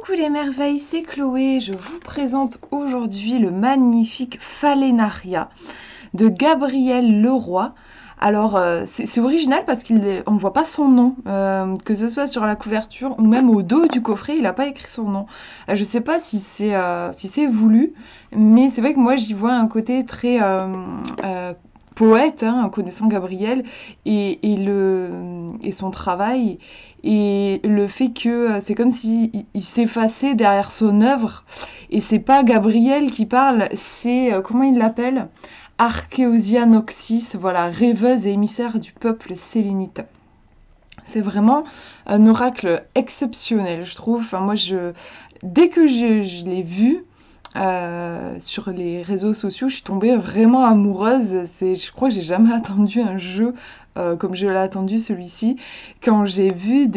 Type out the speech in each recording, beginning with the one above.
Coucou les merveilles, c'est Chloé. Je vous présente aujourd'hui le magnifique Phalaenaria de Gabriel Leroy. Alors, c'est original parce qu'on ne voit pas son nom, que ce soit sur la couverture ou même au dos du coffret, il n'a pas écrit son nom. Je ne sais pas si c'est voulu, mais c'est vrai que moi j'y vois un côté très poète, hein, en connaissant Gabriel et son travail, et le fait que c'est comme si il s'effaçait derrière son œuvre, et c'est pas Gabriel qui parle, c'est comment il l'appelle? Archéosia Noxis, voilà, rêveuse et émissaire du peuple sélénite. C'est vraiment un oracle exceptionnel, je trouve. Enfin, moi, dès que je l'ai vu sur les réseaux sociaux, je suis tombée vraiment amoureuse. Je crois que j'ai jamais attendu un jeu comme je l'ai attendu celui-ci. Quand j'ai vu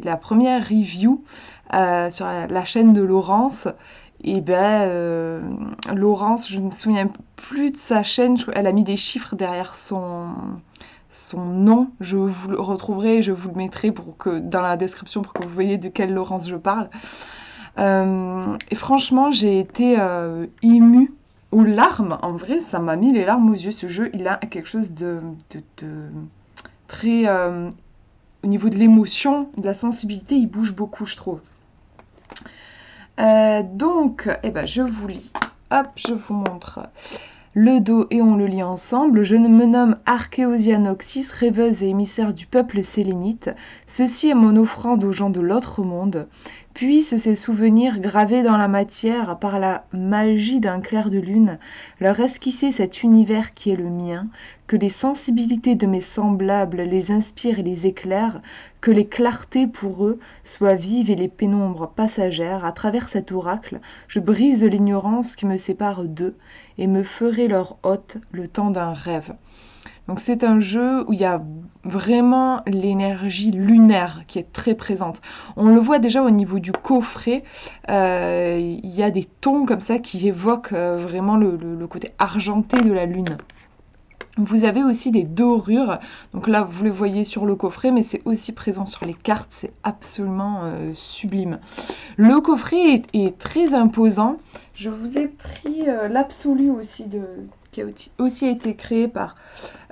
la première review sur la chaîne de Laurence, et Laurence, je me souviens plus de sa chaîne, elle a mis des chiffres derrière son nom. Je vous le retrouverai, je vous le mettrai dans la description pour que vous voyez de quelle Laurence je parle. Et franchement, j'ai été émue aux larmes. En vrai, ça m'a mis les larmes aux yeux. Ce jeu, il a quelque chose de très... au niveau de l'émotion, de la sensibilité, il bouge beaucoup, je trouve. Donc, je vous lis. Hop, je vous montre le dos et on le lit ensemble. Je me nomme Archéosia Noxis, rêveuse et émissaire du peuple sélénite. Ceci est mon offrande aux gens de l'autre monde. Puissent ces souvenirs gravés dans la matière par la magie d'un clair de lune leur esquisser cet univers qui est le mien, que les sensibilités de mes semblables les inspirent et les éclairent, que les clartés pour eux soient vives et les pénombres passagères. À travers cet oracle, je brise l'ignorance qui me sépare d'eux et me ferai leur hôte le temps d'un rêve. Donc c'est un jeu où il y a vraiment l'énergie lunaire qui est très présente. On le voit déjà au niveau du coffret, il y a des tons comme ça qui évoquent vraiment le côté argenté de la lune. Vous avez aussi des dorures, donc là vous le voyez sur le coffret, mais c'est aussi présent sur les cartes, c'est absolument sublime. Le coffret est très imposant. Je vous ai pris l'absolu aussi qui a aussi été créé par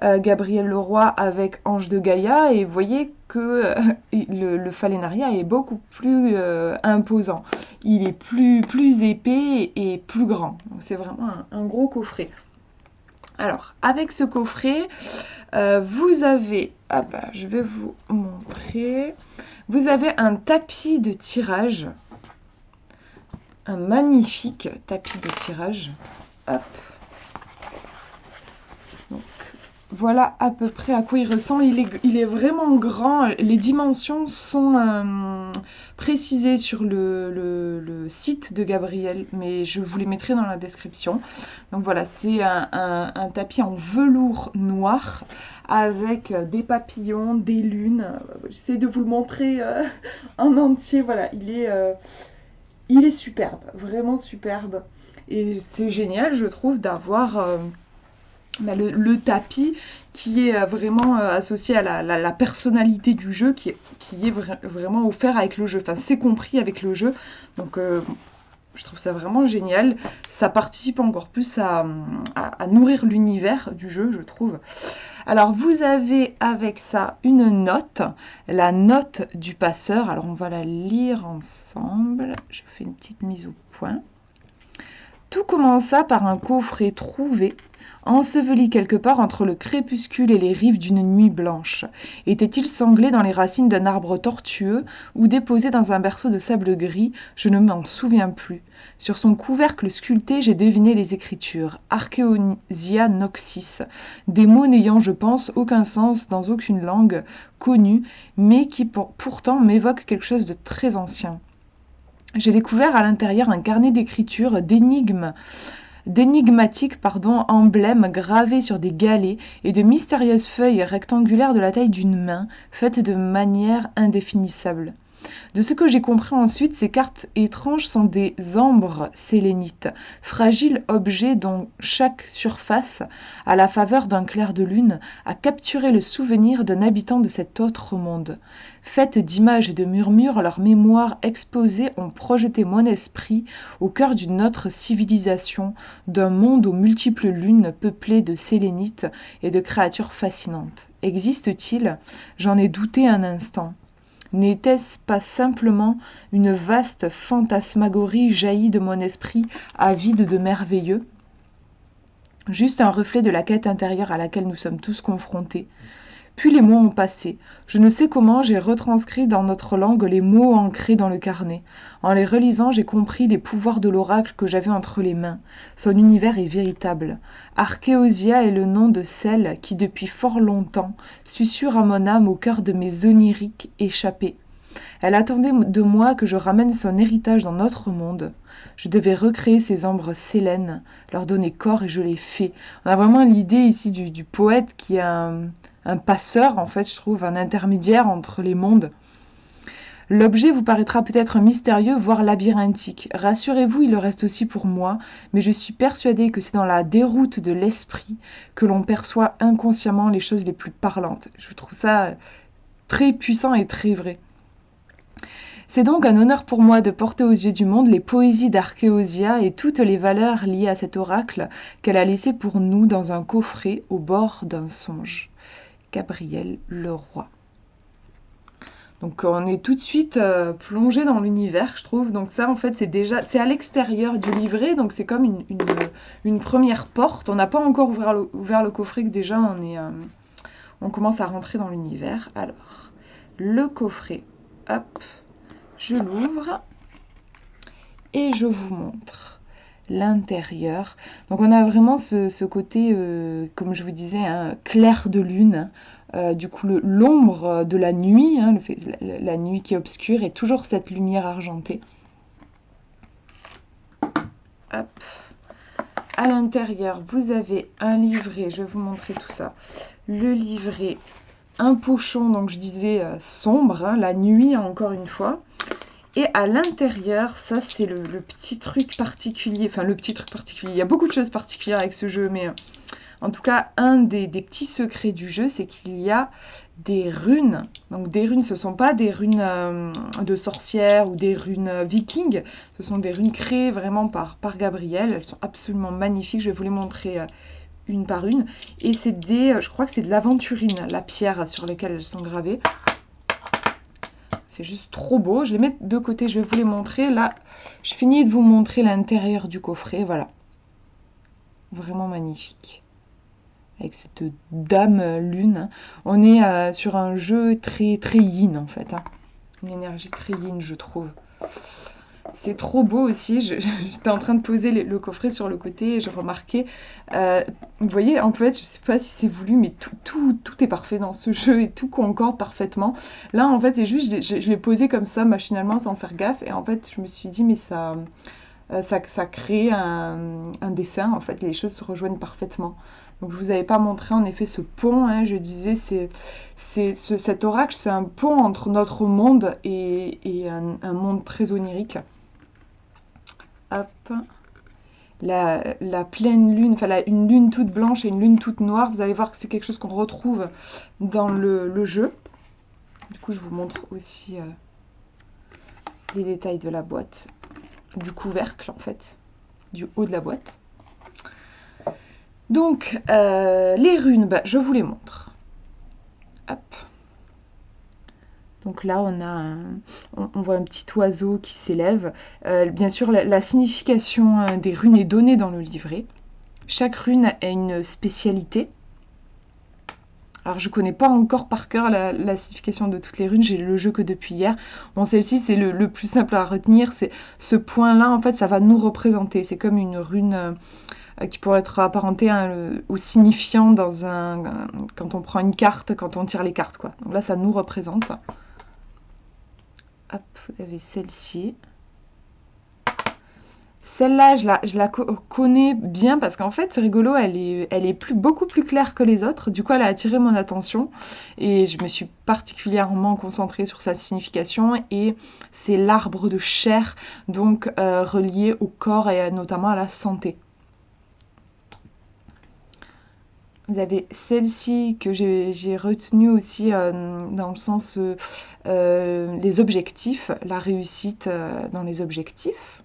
Gabriel Leroy avec Ange de Gaïa, et vous voyez que le Phalaenaria est beaucoup plus imposant. Il est plus épais et plus grand. Donc c'est vraiment un gros coffret. Alors, avec ce coffret, vous avez, je vais vous montrer, vous avez un tapis de tirage, un magnifique tapis de tirage. Hop. Donc, voilà à peu près à quoi il ressemble. Il est vraiment grand. Les dimensions sont précisées sur le site de Gabriel, mais je vous les mettrai dans la description. Donc voilà, c'est un tapis en velours noir avec des papillons, des lunes. J'essaie de vous le montrer en entier. Voilà, il est superbe, vraiment superbe. Et c'est génial, je trouve, d'avoir le tapis qui est vraiment associé à la personnalité du jeu, qui est vraiment offert avec le jeu. Enfin, c'est compris avec le jeu. Donc, je trouve ça vraiment génial. Ça participe encore plus à nourrir l'univers du jeu, je trouve. Alors, vous avez avec ça une note, la note du passeur. Alors, on va la lire ensemble. Je fais une petite mise au point. Tout commença par un coffret trouvé, enseveli quelque part entre le crépuscule et les rives d'une nuit blanche. Était-il sanglé dans les racines d'un arbre tortueux ou déposé dans un berceau de sable gris? Je ne m'en souviens plus. Sur son couvercle sculpté, j'ai deviné les écritures. Archéosia Noxis. Des mots n'ayant, je pense, aucun sens dans aucune langue connue, mais qui pourtant m'évoquent quelque chose de très ancien. J'ai découvert à l'intérieur un carnet d'écriture d'énigmatiques emblèmes gravés sur des galets et de mystérieuses feuilles rectangulaires de la taille d'une main, faites de manière indéfinissable. De ce que j'ai compris ensuite, ces cartes étranges sont des ambres sélénites, fragiles objets dont chaque surface, à la faveur d'un clair de lune, a capturé le souvenir d'un habitant de cet autre monde. Faites d'images et de murmures, leurs mémoires exposées ont projeté mon esprit au cœur d'une autre civilisation, d'un monde aux multiples lunes peuplées de sélénites et de créatures fascinantes. Existe-t-il ? J'en ai douté un instant. N'était-ce pas simplement une vaste fantasmagorie jaillie de mon esprit avide de merveilleux ? Juste un reflet de la quête intérieure à laquelle nous sommes tous confrontés. Puis les mois ont passé. Je ne sais comment j'ai retranscrit dans notre langue les mots ancrés dans le carnet. En les relisant, j'ai compris les pouvoirs de l'oracle que j'avais entre les mains. Son univers est véritable. Archéosia est le nom de celle qui, depuis fort longtemps, susurre à mon âme au cœur de mes oniriques échappés. Elle attendait de moi que je ramène son héritage dans notre monde. Je devais recréer ces ombres sélènes, leur donner corps et je l'ai fait. On a vraiment l'idée ici du poète qui est un passeur, en fait, je trouve, un intermédiaire entre les mondes. L'objet vous paraîtra peut-être mystérieux, voire labyrinthique. Rassurez-vous, il le reste aussi pour moi, mais je suis persuadée que c'est dans la déroute de l'esprit que l'on perçoit inconsciemment les choses les plus parlantes. Je trouve ça très puissant et très vrai. C'est donc un honneur pour moi de porter aux yeux du monde les poésies d'Archéosia et toutes les valeurs liées à cet oracle qu'elle a laissé pour nous dans un coffret au bord d'un songe. Gabriel Leroy. Donc on est tout de suite plongé dans l'univers, je trouve. Donc ça, en fait, c'est à l'extérieur du livret, donc c'est comme une première porte. On n'a pas encore ouvert le coffret, que déjà on commence à rentrer dans l'univers. Alors, le coffret, hop, je l'ouvre et je vous montre l'intérieur. Donc on a vraiment ce côté, comme je vous disais, clair de lune. Du coup, l'ombre de la nuit, la nuit qui est obscure, et toujours cette lumière argentée. Hop. À l'intérieur, vous avez un livret, je vais vous montrer tout ça. Le livret, un pochon, donc je disais sombre, la nuit encore une fois. Et à l'intérieur, ça c'est le petit truc particulier, il y a beaucoup de choses particulières avec ce jeu, mais en tout cas, un des petits secrets du jeu, c'est qu'il y a des runes. Donc des runes, ce ne sont pas des runes de sorcières ou des runes vikings, ce sont des runes créées vraiment par Gabriel. Elles sont absolument magnifiques, je vais vous les montrer une par une. Et c'est je crois que c'est de l'aventurine, la pierre sur laquelle elles sont gravées. C'est juste trop beau. Je les mets de côté, je vais vous les montrer. Là, je finis de vous montrer l'intérieur du coffret. Voilà. Vraiment magnifique. Avec cette dame lune. On est sur un jeu très, très yin, en fait. Une énergie très yin, je trouve. C'est trop beau aussi. J'étais en train de poser le coffret sur le côté et je remarquais. Vous voyez, en fait, je ne sais pas si c'est voulu, mais tout est parfait dans ce jeu et tout concorde parfaitement. Là, en fait, c'est juste, je l'ai posé comme ça, machinalement, sans faire gaffe. Et en fait, je me suis dit, mais ça crée un dessin. En fait, les choses se rejoignent parfaitement. Donc, je ne vous avais pas montré, en effet, ce pont. Je disais, cet oracle, c'est un pont entre notre monde et un monde très onirique. Hop, la pleine lune, enfin une lune toute blanche et une lune toute noire, vous allez voir que c'est quelque chose qu'on retrouve dans le jeu. Du coup, je vous montre aussi les détails de la boîte, du couvercle en fait, du haut de la boîte. Donc, les runes, je vous les montre. Hop. Donc là, on voit un petit oiseau qui s'élève. Bien sûr, la signification des runes est donnée dans le livret. Chaque rune a une spécialité. Alors, je ne connais pas encore par cœur la signification de toutes les runes. J'ai le jeu que depuis hier. Bon, celle-ci, c'est le plus simple à retenir. C'est ce point-là, en fait, ça va nous représenter. C'est comme une rune qui pourrait être apparentée au signifiant quand on prend une carte, quand on tire les cartes, quoi. Donc là, ça nous représente. Hop, vous avez celle-ci. Celle-là, je la connais bien parce qu'en fait, c'est rigolo, elle est beaucoup plus claire que les autres. Du coup, elle a attiré mon attention et je me suis particulièrement concentrée sur sa signification. Et c'est l'arbre de chair, donc relié au corps et notamment à la santé. Vous avez celle-ci que j'ai retenue aussi dans le sens les objectifs, la réussite dans les objectifs.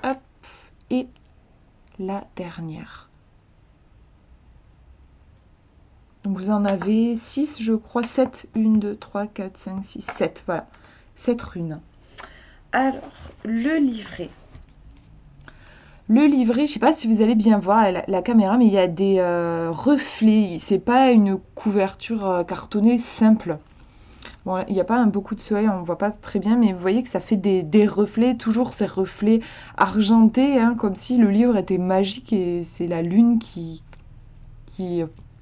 Hop, et la dernière. Donc vous en avez 6, je crois, 7. 1, 2, 3, 4, 5, 6, 7. Voilà, 7 runes. Alors, le livret. Le livret, je ne sais pas si vous allez bien voir la caméra, mais il y a des reflets. C'est pas une couverture cartonnée simple. Bon, il n'y a pas beaucoup de soleil, on ne voit pas très bien, mais vous voyez que ça fait des reflets, toujours ces reflets argentés, hein, comme si le livre était magique et c'est la lune qui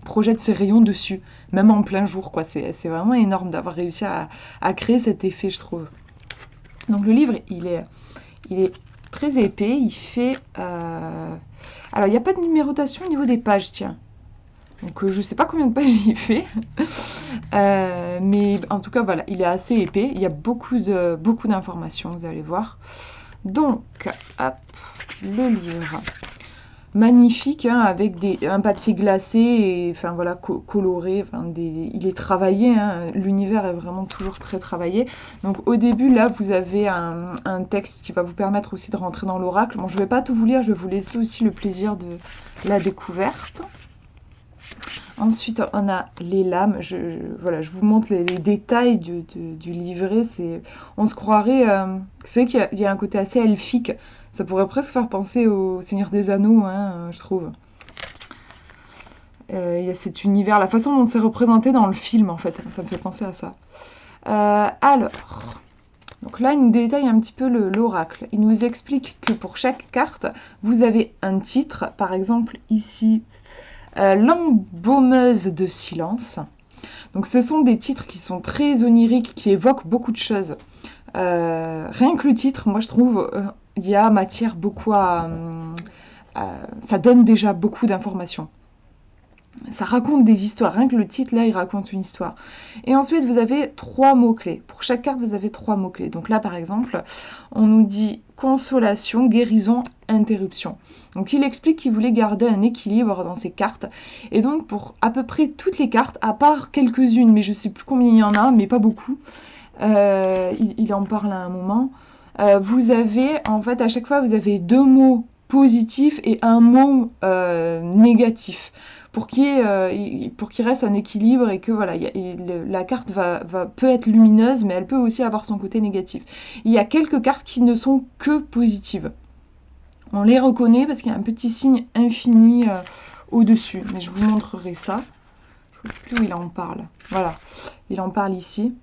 projette ses rayons dessus, même en plein jour, quoi. C'est vraiment énorme d'avoir réussi à créer cet effet, je trouve. Donc le livre, il est très épais, il fait... Alors, il n'y a pas de numérotation au niveau des pages, tiens. Donc je ne sais pas combien de pages il fait, mais en tout cas voilà, il est assez épais, il y a beaucoup d'informations, vous allez voir. Donc, hop, le livre, magnifique, hein, avec un papier glacé, et enfin voilà, coloré, il est travaillé, hein, l'univers est vraiment toujours très travaillé. Donc au début là, vous avez un texte qui va vous permettre aussi de rentrer dans l'oracle. Bon, je ne vais pas tout vous lire, je vais vous laisser aussi le plaisir de la découverte. Ensuite, on a les lames. Voilà, je vous montre les détails du livret. On se croirait... c'est vrai qu'il y a un côté assez elfique. Ça pourrait presque faire penser au Seigneur des Anneaux, hein, je trouve. Il y a cet univers, la façon dont c'est représenté dans le film, en fait. Ça me fait penser à ça. Alors, donc là, il nous détaille un petit peu l'oracle. Il nous explique que pour chaque carte, vous avez un titre. Par exemple, ici... l'embaumeuse de silence. Donc ce sont des titres qui sont très oniriques, qui évoquent beaucoup de choses. Rien que le titre, moi je trouve, il y a matière beaucoup ça donne déjà beaucoup d'informations. Ça raconte des histoires. Rien que le titre, là, il raconte une histoire. Et ensuite, vous avez 3 mots-clés. Pour chaque carte, vous avez 3 mots-clés. Donc là, par exemple, on nous dit consolation, guérison, interruption. Donc il explique qu'il voulait garder un équilibre dans ses cartes. Et donc, pour à peu près toutes les cartes, à part quelques-unes, mais je ne sais plus combien il y en a, mais pas beaucoup, il en parle à un moment. Vous avez, en fait, à chaque fois, vous avez 2 mots positifs et un mot négatif. Pour qu'il reste un équilibre et que voilà, la carte peut être lumineuse, mais elle peut aussi avoir son côté négatif. Il y a quelques cartes qui ne sont que positives. On les reconnaît parce qu'il y a un petit signe infini au-dessus, mais je vous montrerai ça. Je ne sais plus où il en parle. Voilà, il en parle ici.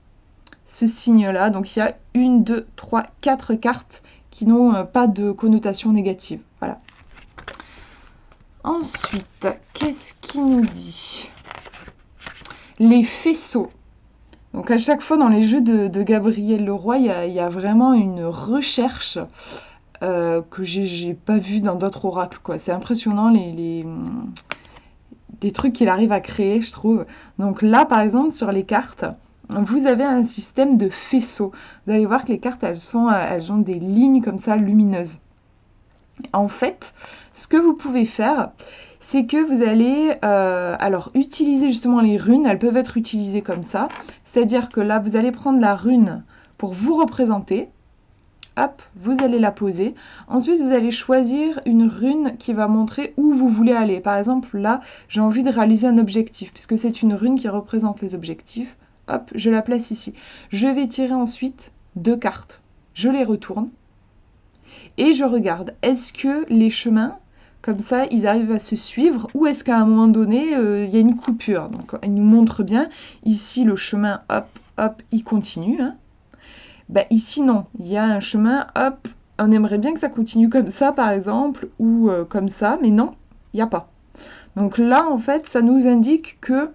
Ce signe-là, donc il y a 1, 2, 3, 4 cartes qui n'ont pas de connotation négative. Voilà. Ensuite, qu'est-ce qu'il nous dit? Les faisceaux. Donc à chaque fois dans les jeux de Gabriel Leroy, il y a vraiment une recherche que j'ai pas vue dans d'autres oracles, quoi. C'est impressionnant les trucs qu'il arrive à créer, je trouve. Donc là, par exemple, sur les cartes, vous avez un système de faisceaux. Vous allez voir que les cartes, elles ont des lignes comme ça lumineuses. En fait, ce que vous pouvez faire, c'est que vous allez utiliser justement les runes. Elles peuvent être utilisées comme ça. C'est-à-dire que là, vous allez prendre la rune pour vous représenter. Hop, vous allez la poser. Ensuite, vous allez choisir une rune qui va montrer où vous voulez aller. Par exemple, là, j'ai envie de réaliser un objectif, puisque c'est une rune qui représente les objectifs. Hop, je la place ici. Je vais tirer ensuite 2 cartes. Je les retourne. Et je regarde, est-ce que les chemins, comme ça, ils arrivent à se suivre ou est-ce qu'à un moment donné, il y a une coupure? Donc, il nous montre bien, ici, le chemin, hop, hop, il continue. Hein. Ben, ici, non, il y a un chemin, hop, on aimerait bien que ça continue comme ça, par exemple, ou comme ça, mais non, il n'y a pas. Donc là, en fait, ça nous indique que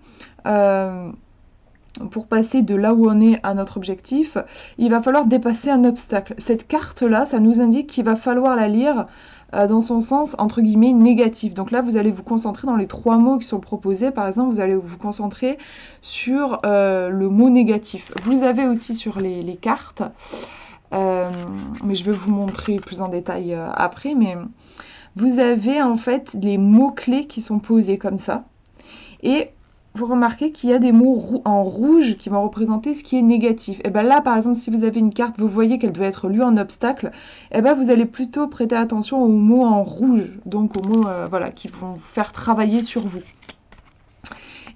pour passer de là où on est à notre objectif, il va falloir dépasser un obstacle. Cette carte-là, ça nous indique qu'il va falloir la lire dans son sens, entre guillemets, négatif. Donc là, vous allez vous concentrer dans les 3 mots qui sont proposés. Par exemple, vous allez vous concentrer sur le mot négatif. Vous avez aussi sur les cartes, mais je vais vous montrer plus en détail après, mais vous avez en fait les mots-clés qui sont posés comme ça. Et vous remarquez qu'il y a des mots en rouge qui vont représenter ce qui est négatif. Et bien là, par exemple, si vous avez une carte, vous voyez qu'elle doit être lue en obstacle, et bien vous allez plutôt prêter attention aux mots en rouge, donc aux mots voilà, qui vont vous faire travailler sur vous.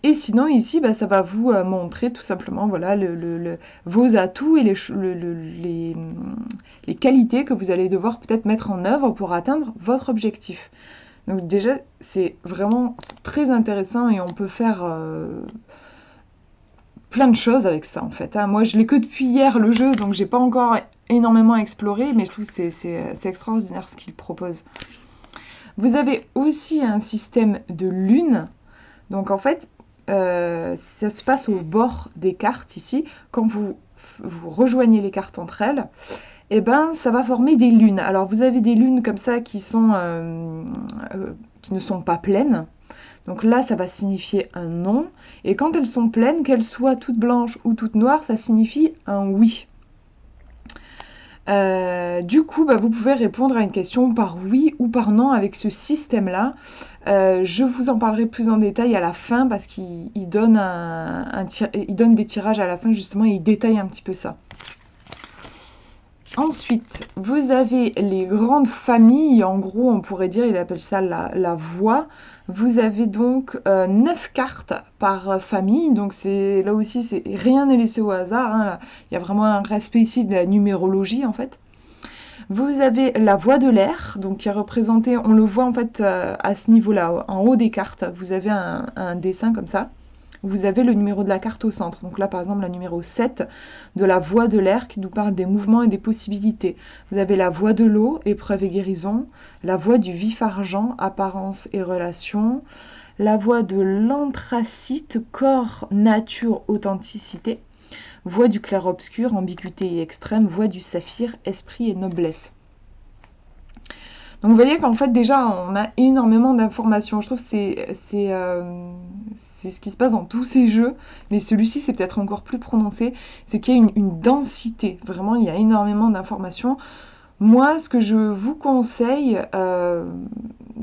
Et sinon, ici, bah, ça va vous montrer tout simplement voilà, vos atouts et les qualités que vous allez devoir peut-être mettre en œuvre pour atteindre votre objectif. Donc déjà, c'est vraiment très intéressant et on peut faire plein de choses avec ça en fait. Moi, je l'ai que depuis hier le jeu, donc j'ai pas encore énormément exploré, mais je trouve que c'est extraordinaire ce qu'il propose. Vous avez aussi un système de lunes. Donc en fait, ça se passe au bord des cartes ici. Quand vous rejoignez les cartes entre elles, et ben ça va former des lunes. Alors vous avez des lunes comme ça qui ne sont pas pleines. Donc là, ça va signifier un non. Et quand elles sont pleines, qu'elles soient toutes blanches ou toutes noires, ça signifie un oui. Du coup, bah, vous pouvez répondre à une question par oui ou par non avec ce système-là. Je vous en parlerai plus en détail à la fin parce qu'il donne, il donne des tirages à la fin justement et il détaille un petit peu ça. Ensuite, vous avez les grandes familles, en gros on pourrait dire, il appelle ça la voie. Vous avez donc 9 cartes par famille, donc là aussi rien n'est laissé au hasard, hein, là. Il y a vraiment un respect ici de la numérologie en fait. Vous avez la voie de l'air, donc qui est représentée, on le voit en fait à ce niveau-là, en haut des cartes, vous avez un dessin comme ça. Vous avez le numéro de la carte au centre. Donc là, par exemple, la numéro 7 de la voie de l'air qui nous parle des mouvements et des possibilités. Vous avez la voie de l'eau, épreuve et guérison. La voie du vif argent, apparence et relation. La voie de l'anthracite, corps, nature, authenticité. Voie du clair-obscur, ambiguïté et extrême. Voie du saphir, esprit et noblesse. Donc vous voyez qu'en fait déjà on a énormément d'informations. Je trouve que c'est ce qui se passe dans tous ces jeux, mais celui-ci c'est peut-être encore plus prononcé, c'est qu'il y a une densité. Vraiment il y a énormément d'informations. Moi ce que je vous conseille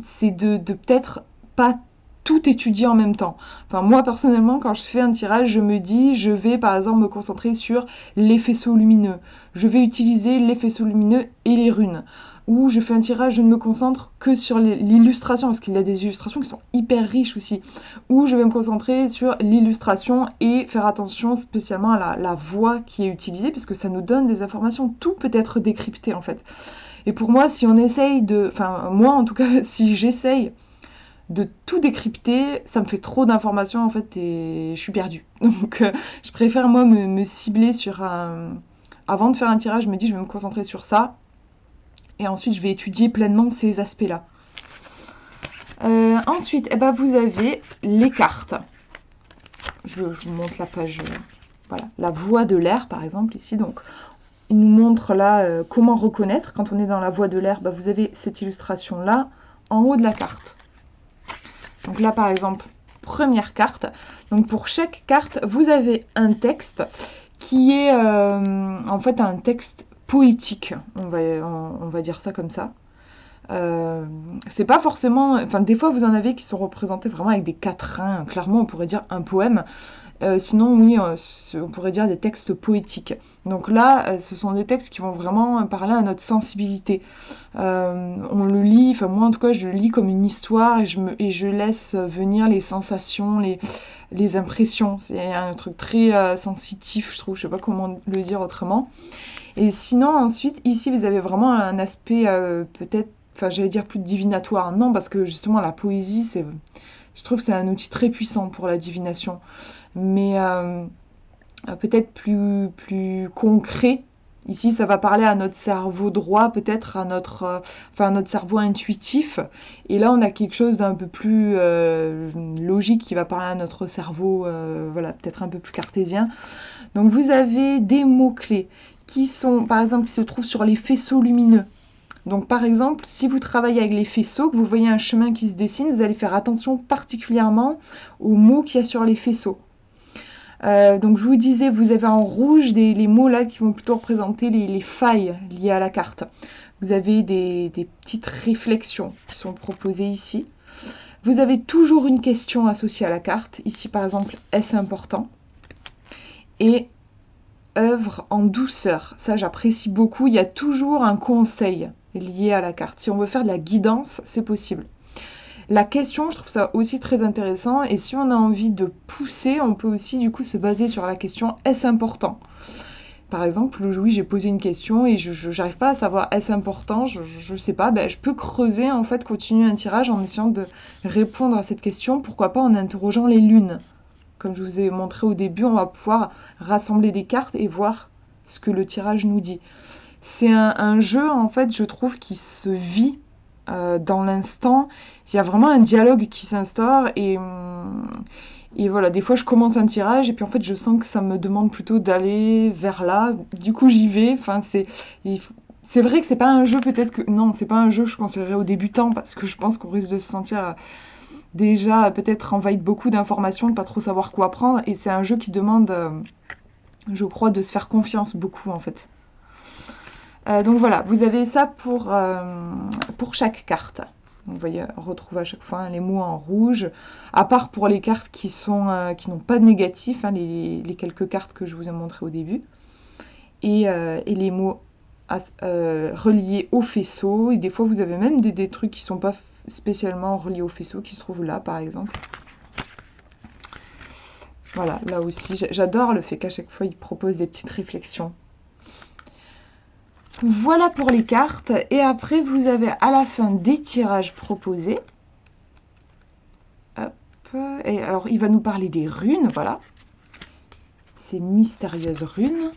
c'est de peut-être pas tout étudier en même temps. Enfin moi personnellement quand je fais un tirage je me dis je vais par exemple me concentrer sur les faisceaux lumineux. Je vais utiliser les faisceaux lumineux et les runes. Où je fais un tirage, je ne me concentre que sur l'illustration, parce qu'il y a des illustrations qui sont hyper riches aussi, où je vais me concentrer sur l'illustration et faire attention spécialement à la voix qui est utilisée, parce que ça nous donne des informations, tout peut être décrypté en fait. Et pour moi, si on essaye enfin moi en tout cas, si j'essaye de tout décrypter, ça me fait trop d'informations en fait, et je suis perdue. Donc je préfère moi me cibler sur Avant de faire un tirage, je me dis je vais me concentrer sur ça, et ensuite je vais étudier pleinement ces aspects-là. Ensuite, eh ben, vous avez les cartes. Je vous montre la page, voilà, la voie de l'air par exemple ici. Donc, il nous montre là comment reconnaître. Quand on est dans la voie de l'air, bah, vous avez cette illustration-là en haut de la carte. Donc là par exemple, première carte. Donc pour chaque carte, vous avez un texte qui est en fait un texte poétique, on va dire ça comme ça. C'est pas forcément... Enfin, des fois, vous en avez qui sont représentés vraiment avec des quatrains. Clairement, on pourrait dire un poème. Sinon, oui, on pourrait dire des textes poétiques. Donc là, ce sont des textes qui vont vraiment parler à notre sensibilité. On le lit, enfin moi en tout cas, je le lis comme une histoire et je laisse venir les sensations, les impressions. C'est un truc très sensitif, je trouve. Je sais pas comment le dire autrement. Et sinon, ensuite, ici, vous avez vraiment un aspect peut-être, enfin, j'allais dire plus divinatoire. Non, parce que justement, la poésie, je trouve que c'est un outil très puissant pour la divination. Mais peut-être plus concret Ici, ça va parler à notre cerveau droit, peut-être à à notre cerveau intuitif. Et là, on a quelque chose d'un peu plus logique qui va parler à notre cerveau, voilà, peut-être un peu plus cartésien. Donc, vous avez des mots-clés qui sont, par exemple, qui se trouvent sur les faisceaux lumineux. Donc, par exemple, si vous travaillez avec les faisceaux, que vous voyez un chemin qui se dessine, vous allez faire attention particulièrement aux mots qu'il y a sur les faisceaux. Donc je vous disais, vous avez en rouge les mots là qui vont plutôt représenter les failles liées à la carte. Vous avez des petites réflexions qui sont proposées ici. Vous avez toujours une question associée à la carte. Ici par exemple, est-ce important? Et œuvre en douceur. Ça j'apprécie beaucoup. Il y a toujours un conseil lié à la carte. Si on veut faire de la guidance, c'est possible. La question, je trouve ça aussi très intéressant, et si on a envie de pousser, on peut aussi du coup se baser sur la question est-ce important? Par exemple, oui, j'ai posé une question et je n'arrive pas à savoir est-ce important, je sais pas, je peux creuser en fait, continuer un tirage en essayant de répondre à cette question, pourquoi pas en interrogeant les lunes. Comme je vous ai montré au début, on va pouvoir rassembler des cartes et voir ce que le tirage nous dit. C'est un jeu en fait, je trouve, qui se vit dans l'instant. Il y a vraiment un dialogue qui s'instaure et voilà, des fois je commence un tirage et puis en fait je sens que ça me demande plutôt d'aller vers là, du coup j'y vais, enfin c'est vrai que c'est pas un jeu peut-être que... Non, c'est pas un jeu que je conseillerais aux débutants parce que je pense qu'on risque de se sentir déjà peut-être envahi de beaucoup d'informations, de pas trop savoir quoi prendre, et c'est un jeu qui demande, je crois, de se faire confiance beaucoup en fait. Donc voilà, vous avez ça pour chaque carte. Donc, vous voyez, on retrouve à chaque fois les mots en rouge, à part pour les cartes qui n'ont pas de négatif, hein, les quelques cartes que je vous ai montrées au début, et les mots reliés au faisceau, et des fois vous avez même des trucs qui ne sont pas spécialement reliés au faisceau, qui se trouvent là par exemple. Voilà, là aussi, j'adore le fait qu'à chaque fois ils proposent des petites réflexions. Voilà pour les cartes, et après vous avez à la fin des tirages proposés. Hop. Et alors il va nous parler des runes, voilà. Ces mystérieuses runes.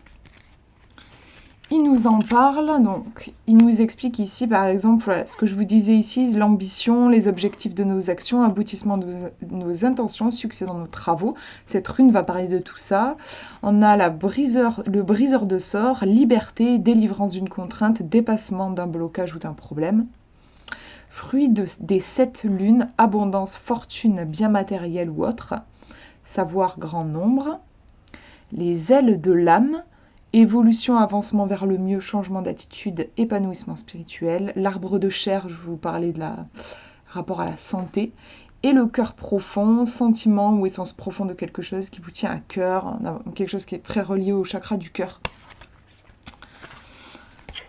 Il nous en parle, donc il nous explique ici par exemple voilà, ce que je vous disais ici, l'ambition, les objectifs de nos actions, aboutissement de nos intentions, succès dans nos travaux. Cette rune va parler de tout ça. On a le briseur de sorts, liberté, délivrance d'une contrainte, dépassement d'un blocage ou d'un problème. Fruit des 7 lunes, abondance, fortune, bien matériel ou autre. Savoir grand nombre. Les ailes de l'âme. Évolution, avancement vers le mieux, changement d'attitude, épanouissement spirituel. L'arbre de chair, je vous parlais de rapport à la santé. Et le cœur profond, sentiment ou essence profonde de quelque chose qui vous tient à cœur, quelque chose qui est très relié au chakra du cœur.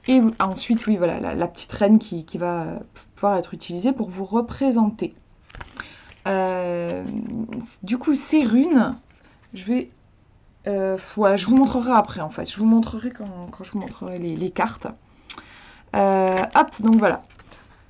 Et ensuite, oui, voilà, la petite reine qui va pouvoir être utilisée pour vous représenter. Du coup, ces runes, je vous montrerai après en fait. Je vous montrerai quand je vous montrerai les cartes. Hop, donc voilà.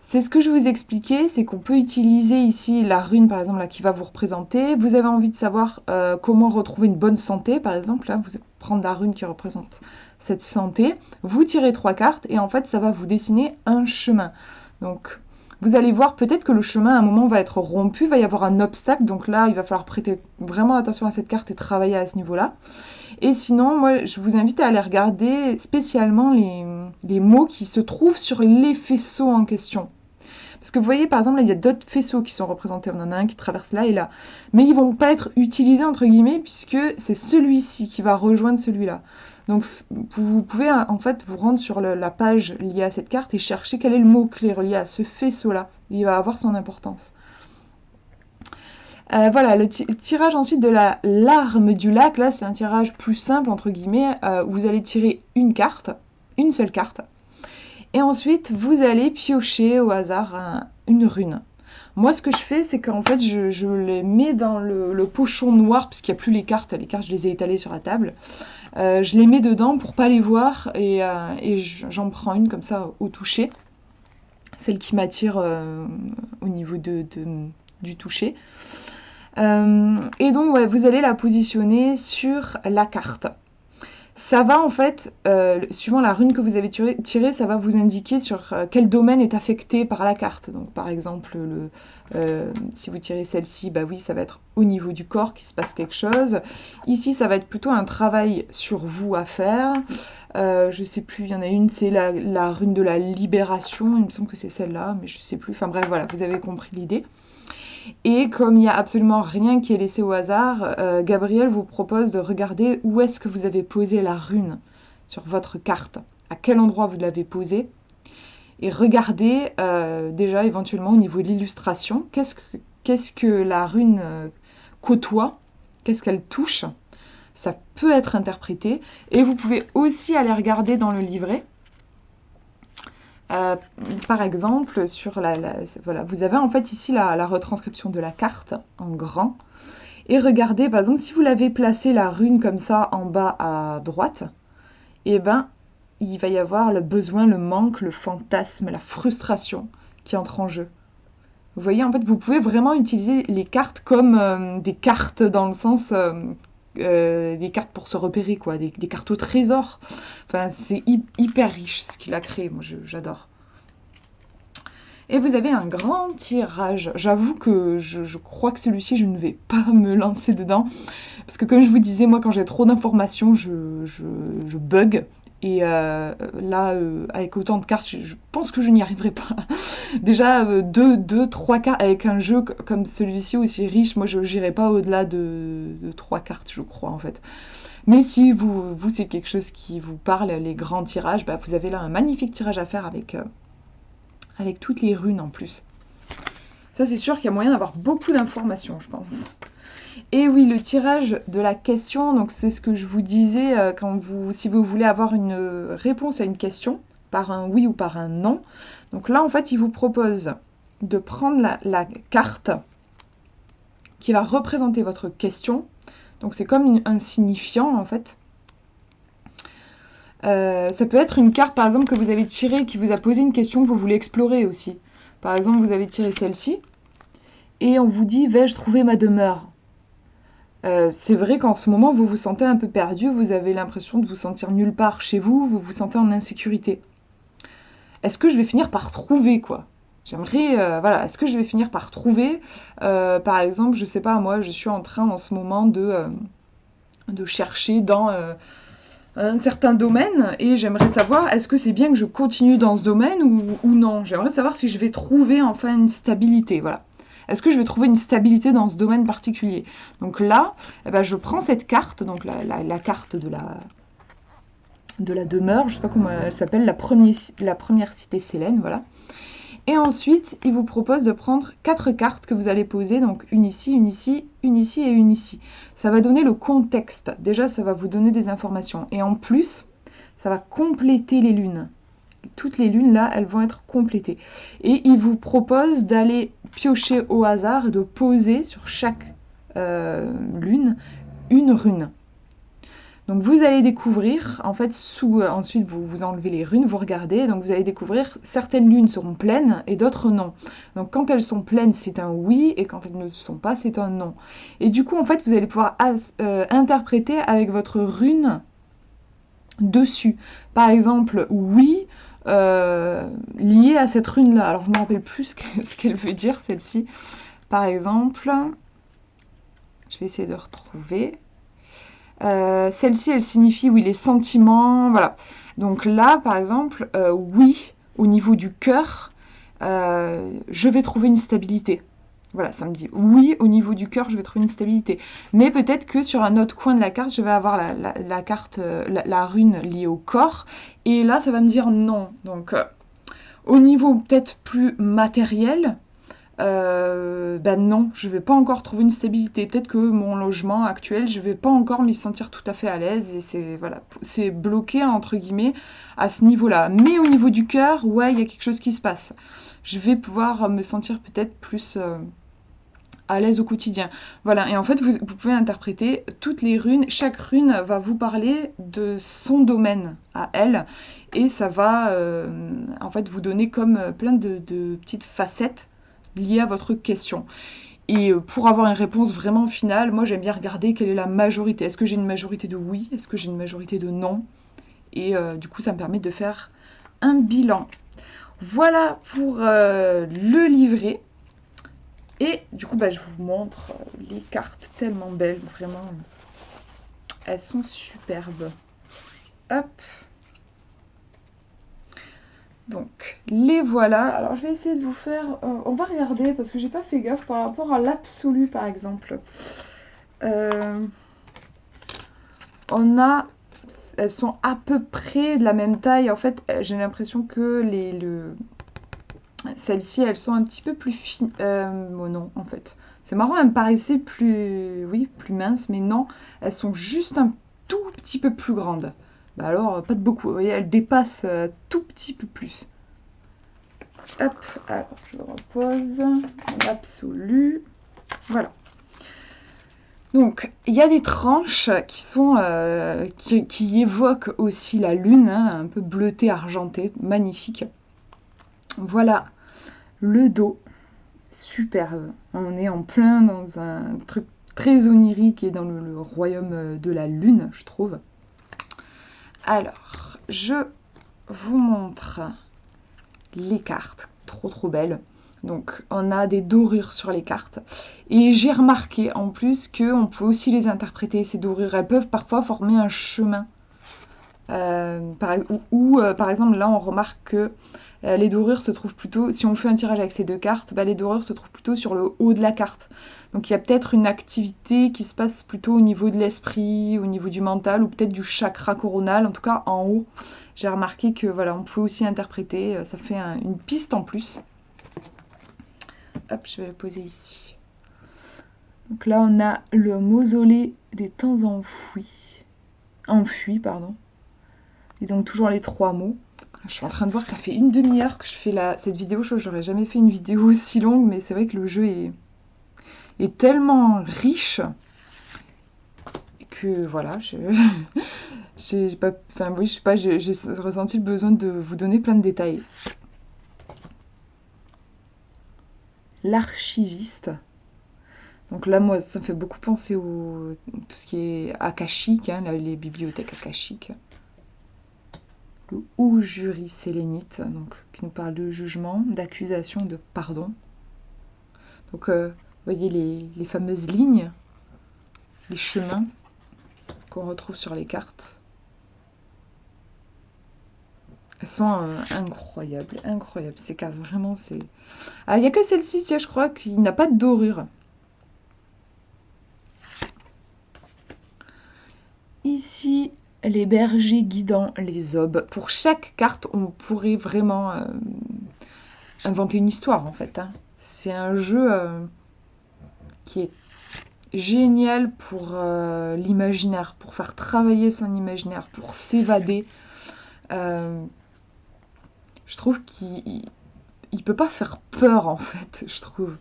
C'est ce que je vous expliquais, c'est qu'on peut utiliser ici la rune par exemple là, qui va vous représenter. Vous avez envie de savoir comment retrouver une bonne santé par exemple. Là, vous allez prendre la rune qui représente cette santé. Vous tirez 3 cartes et en fait ça va vous dessiner un chemin. Donc vous allez voir peut-être que le chemin à un moment va être rompu, va y avoir un obstacle, donc là il va falloir prêter vraiment attention à cette carte et travailler à ce niveau-là. Et sinon, moi je vous invite à aller regarder spécialement les mots qui se trouvent sur les faisceaux en question. Parce que vous voyez par exemple, là, il y a d'autres faisceaux qui sont représentés, on en a un qui traverse là et là. Mais ils ne vont pas être utilisés entre guillemets puisque c'est celui-ci qui va rejoindre celui-là. Donc vous pouvez en fait vous rendre sur la page liée à cette carte et chercher quel est le mot-clé relié à ce faisceau-là. Il va avoir son importance. Voilà, le tirage ensuite de la larme du lac, là c'est un tirage plus simple entre guillemets, où vous allez tirer une carte, une seule carte, et ensuite vous allez piocher au hasard une rune. Moi ce que je fais c'est qu'en fait je les mets dans le pochon noir, puisqu'il n'y a plus les cartes je les ai étalées sur la table, je les mets dedans pour pas les voir et j'en prends une comme ça au toucher, celle qui m'attire au niveau du toucher. Et donc ouais, vous allez la positionner sur la carte. Ça va en fait, suivant la rune que vous avez tirée, ça va vous indiquer sur quel domaine est affecté par la carte. Donc par exemple, si vous tirez celle-ci, bah oui, ça va être au niveau du corps qu'il se passe quelque chose. Ici, ça va être plutôt un travail sur vous à faire. Je sais plus, il y en a une, c'est la rune de la libération, il me semble que c'est celle-là, mais je sais plus. Enfin bref, voilà, vous avez compris l'idée. Et comme il n'y a absolument rien qui est laissé au hasard, Gabriel vous propose de regarder où est-ce que vous avez posé la rune sur votre carte, à quel endroit vous l'avez posée, et regardez déjà éventuellement au niveau de l'illustration, qu'est-ce que la rune côtoie, qu'est-ce qu'elle touche, ça peut être interprété, et vous pouvez aussi aller regarder dans le livret. Par exemple, sur voilà, vous avez en fait ici la retranscription de la carte en grand. Et regardez, par exemple, si vous l'avez placé la rune comme ça en bas à droite, et ben, il va y avoir le besoin, le manque, le fantasme, la frustration qui entre en jeu. Vous voyez, en fait, vous pouvez vraiment utiliser les cartes comme des cartes dans le sens des cartes pour se repérer, quoi, des cartes au trésor. Enfin, c'est hyper riche ce qu'il a créé, moi j'adore. Et vous avez un grand tirage. J'avoue que je crois que celui-ci, je ne vais pas me lancer dedans. Parce que comme je vous disais, moi, quand j'ai trop d'informations, je bug. Et là, avec autant de cartes, je pense que je n'y arriverai pas. Déjà, trois cartes avec un jeu comme celui-ci aussi riche, moi, je n'irai pas au-delà de 3 cartes, je crois, en fait. Mais si vous c'est quelque chose qui vous parle, les grands tirages, bah, vous avez là un magnifique tirage à faire avec toutes les runes en plus. Ça, c'est sûr qu'il y a moyen d'avoir beaucoup d'informations, je pense. Et oui, le tirage de la question, donc c'est ce que je vous disais, si vous voulez avoir une réponse à une question, par un oui ou par un non. Donc là, en fait, il vous propose de prendre la carte qui va représenter votre question. Donc c'est comme un signifiant, en fait. Ça peut être une carte, par exemple, que vous avez tirée, qui vous a posé une question que vous voulez explorer aussi. Par exemple, vous avez tiré celle-ci, et on vous dit « Vais-je trouver ma demeure ?» C'est vrai qu'en ce moment, vous vous sentez un peu perdu, vous avez l'impression de vous sentir nulle part chez vous, vous vous sentez en insécurité. Est-ce que je vais finir par trouver, quoi? J'aimerais, voilà, est-ce que je vais finir par trouver, par exemple, je sais pas, moi, je suis en train en ce moment de chercher dans un certain domaine et j'aimerais savoir est-ce que c'est bien que je continue dans ce domaine ou non. J'aimerais savoir si je vais trouver enfin une stabilité, voilà. Est-ce que je vais trouver une stabilité dans ce domaine particulier? Donc là, eh ben, je prends cette carte, donc la carte de la demeure, je sais pas comment elle s'appelle, la première cité Célène, voilà. Et ensuite, il vous propose de prendre 4 cartes que vous allez poser, donc une ici, une ici, une ici et une ici. Ça va donner le contexte. Déjà, ça va vous donner des informations. Et en plus, ça va compléter les lunes. Toutes les lunes, là, elles vont être complétées. Et il vous propose d'aller piocher au hasard et de poser sur chaque lune une rune. Donc vous allez découvrir, en fait, ensuite vous enlevez les runes, vous regardez, donc vous allez découvrir certaines lunes seront pleines et d'autres non. Donc quand elles sont pleines, c'est un oui, et quand elles ne sont pas, c'est un non. Et du coup, en fait, vous allez pouvoir interpréter avec votre rune dessus. Par exemple, oui, lié à cette rune-là. Alors je ne me rappelle plus ce qu'elle veut dire, celle-ci. Par exemple, je vais essayer de retrouver. Celle-ci, elle signifie, oui, les sentiments, voilà. Donc là, par exemple, oui, au niveau du cœur, je vais trouver une stabilité. Voilà, ça me dit oui, au niveau du cœur, je vais trouver une stabilité. Mais peut-être que sur un autre coin de la carte, je vais avoir la carte, la rune liée au corps. Et là, ça va me dire non. Donc, au niveau peut-être plus matériel, ben non, je vais pas encore trouver une stabilité. Peut-être que mon logement actuel, je vais pas encore m'y sentir tout à fait à l'aise et c'est voilà, c'est bloqué entre guillemets à ce niveau-là. Mais au niveau du cœur, ouais, il y a quelque chose qui se passe. Je vais pouvoir me sentir peut-être plus à l'aise au quotidien. Voilà, et en fait, vous pouvez interpréter toutes les runes. Chaque rune va vous parler de son domaine à elle et ça va en fait vous donner comme plein de petites facettes liées à votre question. Et pour avoir une réponse vraiment finale, moi j'aime bien regarder quelle est la majorité. Est-ce que j'ai une majorité de oui? Est-ce que j'ai une majorité de non? Et du coup, ça me permet de faire un bilan. Voilà pour le livret. Et du coup, je vous montre les cartes tellement belles, vraiment. Elles sont superbes. Hop. Donc, les voilà. Alors, je vais essayer de vous faire... on va regarder, parce que j'ai pas fait gaffe par rapport à l'absolu, par exemple. On a... Elles sont à peu près de la même taille. En fait, j'ai l'impression que celles-ci, elles sont un petit peu plus fines. Oh non, en fait. C'est marrant, elles me paraissaient plus... Oui, plus minces, mais non. Elles sont juste un tout petit peu plus grandes. Alors, pas de beaucoup. Vous voyez, elles dépassent tout petit peu plus. Hop, alors je repose. L'absolu. Voilà. Donc, il y a des tranches qui sont qui évoquent aussi la lune, hein, un peu bleutée, argentée, magnifique. Voilà le dos, superbe. On est en plein dans un truc très onirique et dans le royaume de la lune, je trouve. Alors, je vous montre les cartes, trop belles. Donc on a des dorures sur les cartes. Et j'ai remarqué en plus qu'on peut aussi les interpréter, ces dorures. Elles peuvent parfois former un chemin. Par exemple, là on remarque que les dorures se trouvent plutôt, si on fait un tirage avec ces deux cartes, les dorures se trouvent plutôt sur le haut de la carte. Donc il y a peut-être une activité qui se passe plutôt au niveau de l'esprit, au niveau du mental, ou peut-être du chakra coronal, en tout cas en haut. J'ai remarqué que voilà, on peut aussi interpréter, ça fait une piste en plus. Hop, je vais le poser ici. Donc là, on a le mausolée des temps enfuis, pardon. Et donc toujours les 3 mots. Je suis en train de voir que ça fait une demi-heure que je fais cette vidéo. Je j'aurais jamais fait une vidéo aussi longue, mais c'est vrai que le jeu est tellement riche que voilà, j'ai pas, enfin oui, je sais pas, j'ai ressenti le besoin de vous donner plein de détails. L'archiviste. Donc là, moi, ça me fait beaucoup penser tout ce qui est akashique, hein, les bibliothèques akashiques. Le ou jury sélénite, donc qui nous parle de jugement, d'accusation, de pardon. Donc, vous voyez les fameuses lignes, les chemins qu'on retrouve sur les cartes. Elles sont incroyables, incroyables. Ces cartes, vraiment, c'est... Ah, il n'y a que celle-ci, je crois, qui n'a pas de dorure. Ici, les bergers guidant les aubes. Pour chaque carte, on pourrait vraiment inventer une histoire, en fait. Hein. C'est un jeu qui est génial pour l'imaginaire, pour faire travailler son imaginaire, pour s'évader. Je trouve qu'il peut pas faire peur, en fait, je trouve.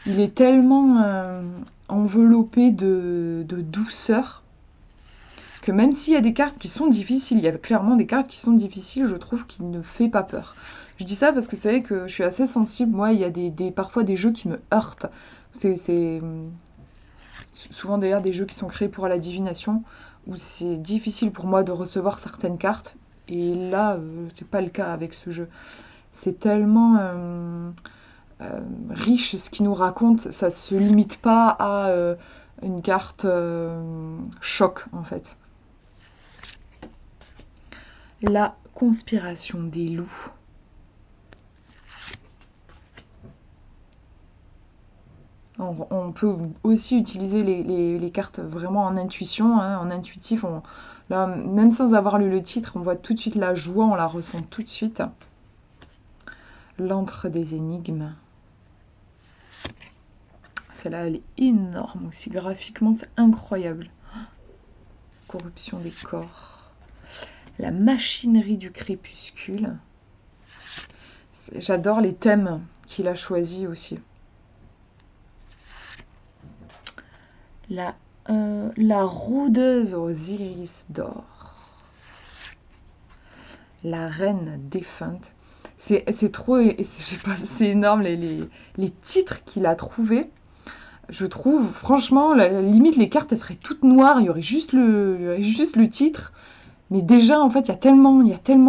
Il est tellement enveloppé de douceur que même s'il y a des cartes qui sont difficiles, il y a clairement des cartes qui sont difficiles, je trouve qu'il ne fait pas peur. Je dis ça parce que c'est vrai que je suis assez sensible, moi, il y a parfois des jeux qui me heurtent. C'est souvent d'ailleurs des jeux qui sont créés pour la divination, où c'est difficile pour moi de recevoir certaines cartes, et là, c'est pas le cas avec ce jeu. C'est tellement riche ce qu'il nous raconte, ça se limite pas à une carte choc en fait. La conspiration des loups. On peut aussi utiliser les cartes vraiment en intuition, hein, en intuitif. Là, même sans avoir lu le titre, on voit tout de suite la joie, on la ressent tout de suite. L'antre des énigmes. Celle-là, elle est énorme aussi. Graphiquement, c'est incroyable. Corruption des corps. La machinerie du crépuscule. J'adore les thèmes qu'il a choisis aussi. La rôdeuse aux iris d'or. La reine défunte. C'est trop, je sais pas, c'est énorme les titres qu'il a trouvés. Je trouve, franchement, la limite, les cartes, elles seraient toutes noires, il y aurait juste le titre. Mais déjà, en fait, il y a tellement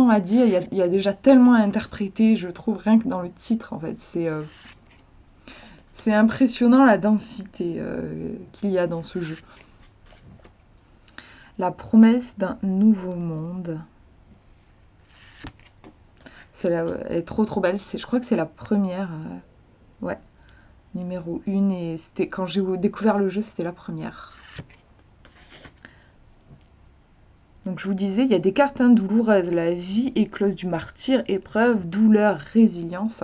à dire, il y a déjà tellement à interpréter, je trouve, rien que dans le titre, en fait. C'est impressionnant la densité qu'il y a dans ce jeu. La promesse d'un nouveau monde. Elle est trop trop belle. Je crois que c'est la première. Ouais, numéro 1. Et c'était quand j'ai découvert le jeu, c'était la première. Donc je vous disais, il y a des cartes douloureuses. La vie éclose du martyr, épreuve, douleur, résilience.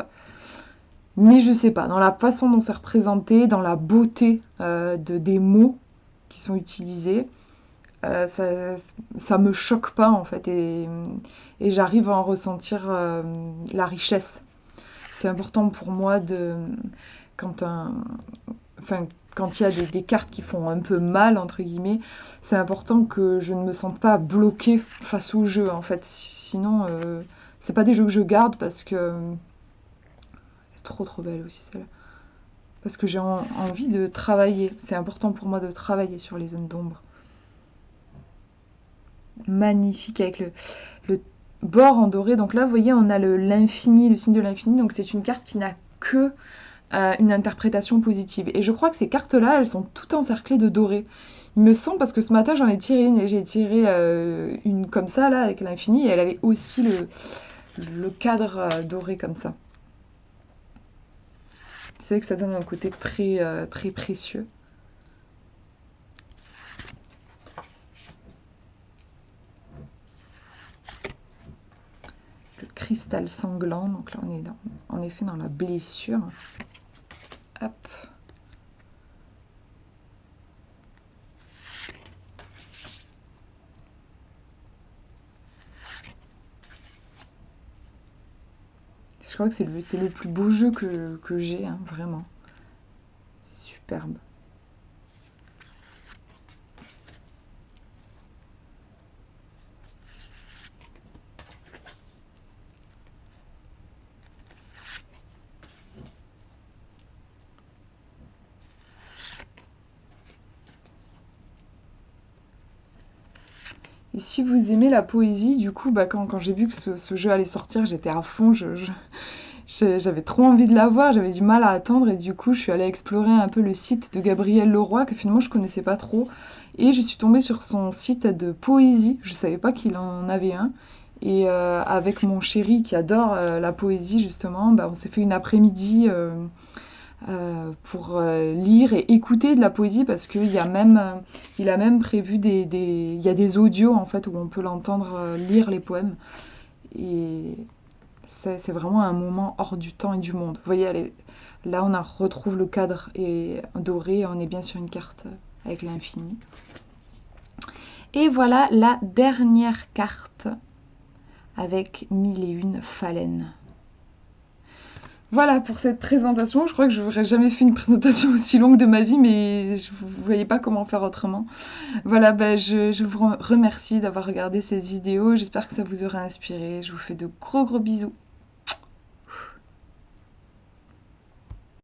Mais je sais pas, dans la façon dont c'est représenté, dans la beauté des mots qui sont utilisés, ça me choque pas en fait. Et j'arrive à en ressentir la richesse. C'est important pour moi quand quand il y a des cartes qui font un peu mal, entre guillemets, c'est important que je ne me sente pas bloquée face au jeu, en fait. Sinon, c'est pas des jeux que je garde parce que c'est trop trop belle aussi celle-là. Parce que j'ai envie de travailler. C'est important pour moi de travailler sur les zones d'ombre. Magnifique avec le bord en doré. Donc là, vous voyez, on a l'infini, le signe de l'infini. Donc c'est une carte qui n'a que une interprétation positive. Et je crois que ces cartes-là, elles sont toutes encerclées de doré. Il me semble, parce que ce matin, j'en ai tiré une, et j'ai tiré une comme ça, là, avec l'infini, et elle avait aussi le cadre doré comme ça. C'est vrai que ça donne un côté très, très précieux. Le cristal sanglant, donc là on est en effet dans la blessure. Hop. Je crois que c'est le plus beau jeu que j'ai, hein, vraiment. Superbe. Et si vous aimez la poésie, du coup, quand j'ai vu que ce jeu allait sortir, j'étais à fond. J'avais trop envie de l'avoir, j'avais du mal à attendre et du coup je suis allée explorer un peu le site de Gabriel Leroy que finalement je connaissais pas trop et je suis tombée sur son site de poésie, je savais pas qu'il en avait un et avec mon chéri qui adore la poésie justement, on s'est fait une après-midi pour lire et écouter de la poésie parce qu'il il a même prévu il y a des audios en fait où on peut l'entendre lire les poèmes et c'est vraiment un moment hors du temps et du monde. Vous voyez, là on retrouve le cadre et doré, on est bien sur une carte avec l'infini. Et voilà la dernière carte avec 1001 phalènes. Voilà pour cette présentation. Je crois que je n'aurais jamais fait une présentation aussi longue de ma vie, mais je ne voyais pas comment faire autrement. Voilà, je vous remercie d'avoir regardé cette vidéo. J'espère que ça vous aura inspiré. Je vous fais de gros bisous.